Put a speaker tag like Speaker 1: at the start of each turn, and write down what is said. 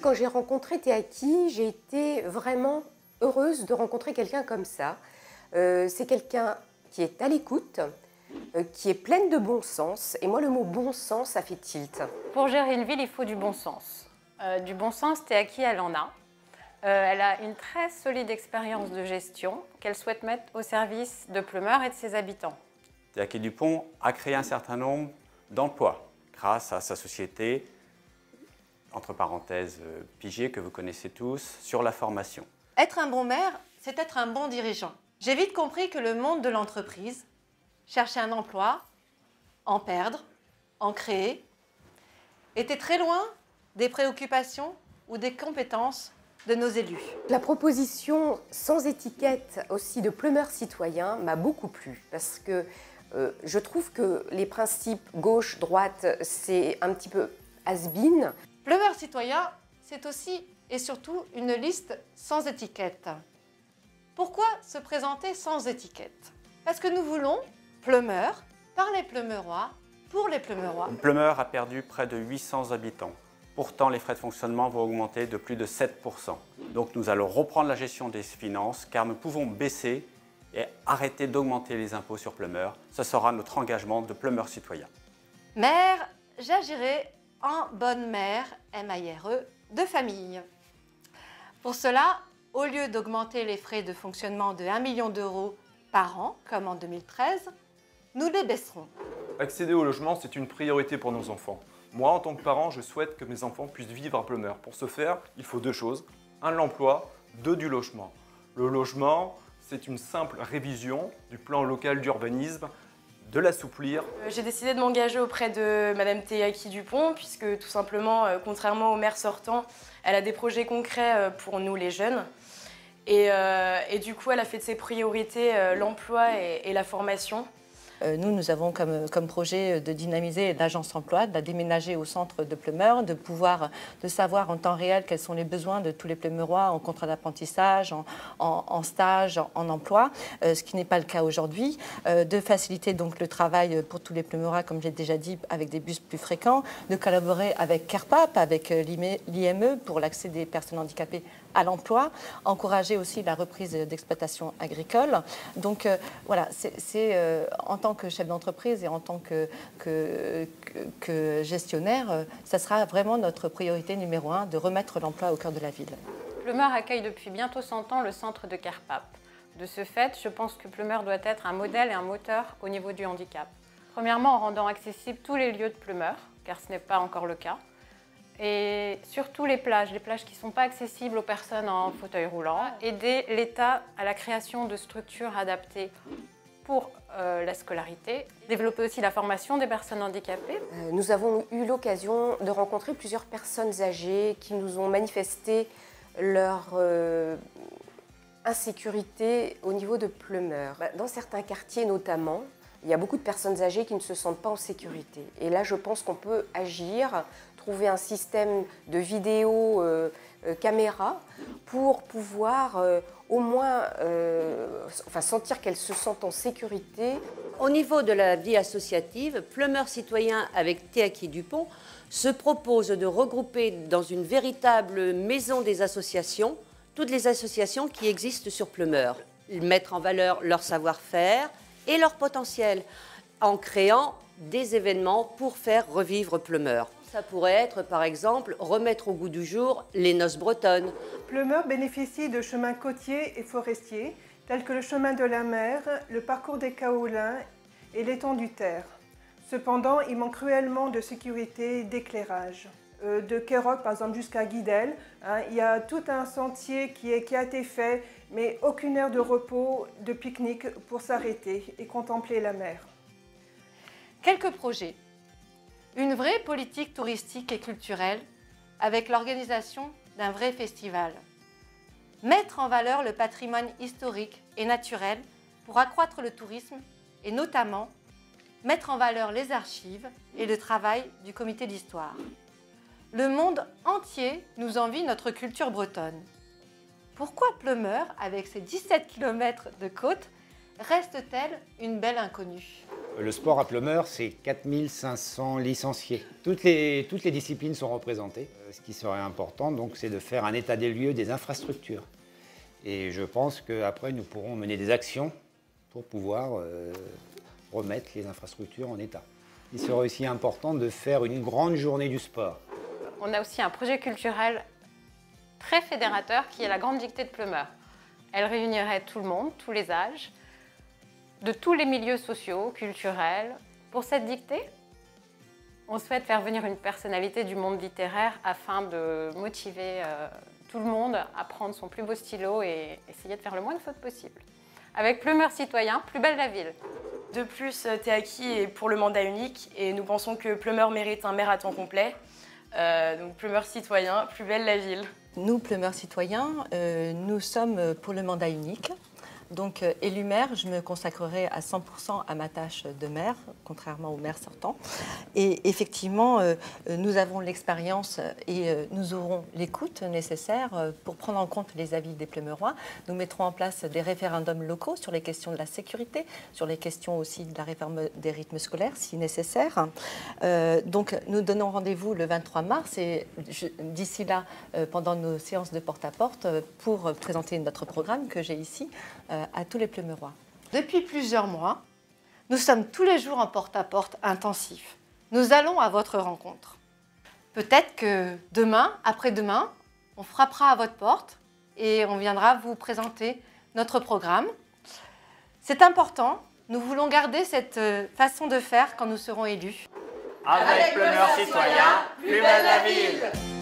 Speaker 1: quand j'ai rencontré Théaki, j'ai été vraiment heureuse de rencontrer quelqu'un comme ça. C'est quelqu'un qui est à l'écoute, qui est pleine de bon sens. Et moi, le mot bon sens, ça fait tilt.
Speaker 2: Pour gérer une ville, il faut du bon sens. Du bon sens, Théaki, elle en a. Elle a une très solide expérience de gestion qu'elle souhaite mettre au service de Pleumeur et de ses habitants.
Speaker 3: Théaki Dupont a créé un certain nombre d'emplois grâce à sa société, entre parenthèses Pigier, que vous connaissez tous, sur la formation.
Speaker 4: Être un bon maire, c'est être un bon dirigeant. J'ai vite compris que le monde de l'entreprise, chercher un emploi, en perdre, en créer, était très loin des préoccupations ou des compétences de nos élus.
Speaker 1: La proposition sans étiquette aussi de Pleumeur citoyen m'a beaucoup plu parce que je trouve que les principes gauche-droite, c'est un petit peu has-been.
Speaker 4: Pleumeur citoyen, c'est aussi et surtout une liste sans étiquette. Pourquoi se présenter sans étiquette? Parce que nous voulons Pleumeur, par les Pleumeurois, pour les Pleumeurois.
Speaker 3: Pleumeur a perdu près de 800 habitants. Pourtant, les frais de fonctionnement vont augmenter de plus de 7%. Donc nous allons reprendre la gestion des finances car nous pouvons baisser et arrêter d'augmenter les impôts sur Pleumeur. Ce sera notre engagement de Pleumeur citoyen.
Speaker 4: Mère, j'agirai en bonne mère, M-A-I-R-E, de famille. Pour cela, au lieu d'augmenter les frais de fonctionnement de 1 million d'euros par an, comme en 2013, nous les baisserons.
Speaker 5: Accéder au logement, c'est une priorité pour nos enfants. Moi, en tant que parent, je souhaite que mes enfants puissent vivre à Pleumeur. Pour ce faire, il faut deux choses. Un, l'emploi, deux, du logement. Le logement, c'est une simple révision du plan local d'urbanisme, de l'assouplir.
Speaker 6: J'ai décidé de m'engager auprès de Madame Théaki Dupont, puisque tout simplement, contrairement au maire sortant, elle a des projets concrets pour nous les jeunes. Et du coup, elle a fait de ses priorités l'emploi et la formation.
Speaker 7: Nous avons comme projet de dynamiser l'agence emploi, de la déménager au centre de Pleumeur, de savoir en temps réel quels sont les besoins de tous les Pleumeurois en contrat d'apprentissage, en stage, en emploi, ce qui n'est pas le cas aujourd'hui, de faciliter donc le travail pour tous les Pleumeurois, comme j'ai déjà dit, avec des bus plus fréquents, de collaborer avec CARPAP, avec l'IME pour l'accès des personnes handicapées à l'emploi, encourager aussi la reprise d'exploitation agricole. Donc voilà, c'est en tant que chef d'entreprise et en tant que gestionnaire, ça sera vraiment notre priorité numéro 1 de remettre l'emploi au cœur de la ville.
Speaker 2: Pleumeur accueille depuis bientôt 100 ans le centre de CARPAP. De ce fait, je pense que Pleumeur doit être un modèle et un moteur au niveau du handicap. Premièrement, en rendant accessibles tous les lieux de Pleumeur, car ce n'est pas encore le cas. Et surtout les plages qui ne sont pas accessibles aux personnes en fauteuil roulant. Aider l'État à la création de structures adaptées pour la scolarité. Développer aussi la formation des personnes handicapées.
Speaker 1: Nous avons eu l'occasion de rencontrer plusieurs personnes âgées qui nous ont manifesté leur insécurité au niveau de Pleumeur. Dans certains quartiers notamment, il y a beaucoup de personnes âgées qui ne se sentent pas en sécurité. Et là, je pense qu'on peut agir, trouver un système de vidéo caméra pour pouvoir au moins sentir qu'elles se sentent en sécurité.
Speaker 8: Au niveau de la vie associative, Pleumeur citoyen avec Théaki Dupont se propose de regrouper dans une véritable maison des associations toutes les associations qui existent sur Pleumeur. Mettre en valeur leur savoir-faire et leur potentiel en créant des événements pour faire revivre Pleumeur. Ça pourrait être, par exemple, remettre au goût du jour les noces bretonnes.
Speaker 9: Pleumeur bénéficie de chemins côtiers et forestiers, tels que le chemin de la mer, le parcours des Kaolins et l'étang du Terre. Cependant, il manque cruellement de sécurité et d'éclairage. De Quéroc, par exemple, jusqu'à Guidel, il y a tout un sentier qui a été fait, mais aucune aire de repos, de pique-nique pour s'arrêter et contempler la mer.
Speaker 4: Quelques projets. Une vraie politique touristique et culturelle avec l'organisation d'un vrai festival. Mettre en valeur le patrimoine historique et naturel pour accroître le tourisme et notamment mettre en valeur les archives et le travail du comité d'histoire. Le monde entier nous envie notre culture bretonne. Pourquoi Pleumeur, avec ses 17 km de côte, reste-t-elle une belle inconnue ?
Speaker 10: Le sport à Pleumeur, c'est 4500 licenciés. Toutes les disciplines sont représentées. Ce qui serait important, donc, c'est de faire un état des lieux des infrastructures. Et je pense qu'après, nous pourrons mener des actions pour pouvoir remettre les infrastructures en état. Il serait aussi important de faire une grande journée du sport.
Speaker 2: On a aussi un projet culturel très fédérateur qui est la Grande Dictée de Pleumeur. Elle réunirait tout le monde, tous les âges, de tous les milieux sociaux, culturels. Pour cette dictée, on souhaite faire venir une personnalité du monde littéraire afin de motiver tout le monde à prendre son plus beau stylo et essayer de faire le moins de fautes possible. Avec Pleumeur Citoyen, plus belle la ville.
Speaker 6: De plus, Théaki est pour le mandat unique et nous pensons que Pleumeur mérite un maire à temps complet. Donc Pleumeur Citoyen, plus belle la ville.
Speaker 7: Nous, Pleumeur Citoyen, nous sommes pour le mandat unique. Donc, élu maire, je me consacrerai à 100% à ma tâche de maire, contrairement au maire sortant. Et effectivement, nous avons l'expérience et nous aurons l'écoute nécessaire pour prendre en compte les avis des Pleumeurois. Nous mettrons en place des référendums locaux sur les questions de la sécurité, sur les questions aussi de la réforme des rythmes scolaires, si nécessaire. Donc, nous donnons rendez-vous le 23 mars et d'ici là, pendant nos séances de porte-à-porte, pour présenter notre programme que j'ai ici, à tous les Pleumeurois.
Speaker 4: Depuis plusieurs mois, nous sommes tous les jours en porte-à-porte intensif. Nous allons à votre rencontre. Peut-être que demain, après-demain, on frappera à votre porte et on viendra vous présenter notre programme. C'est important, nous voulons garder cette façon de faire quand nous serons élus.
Speaker 3: Avec Pleumeur Citoyen, plus belle la ville!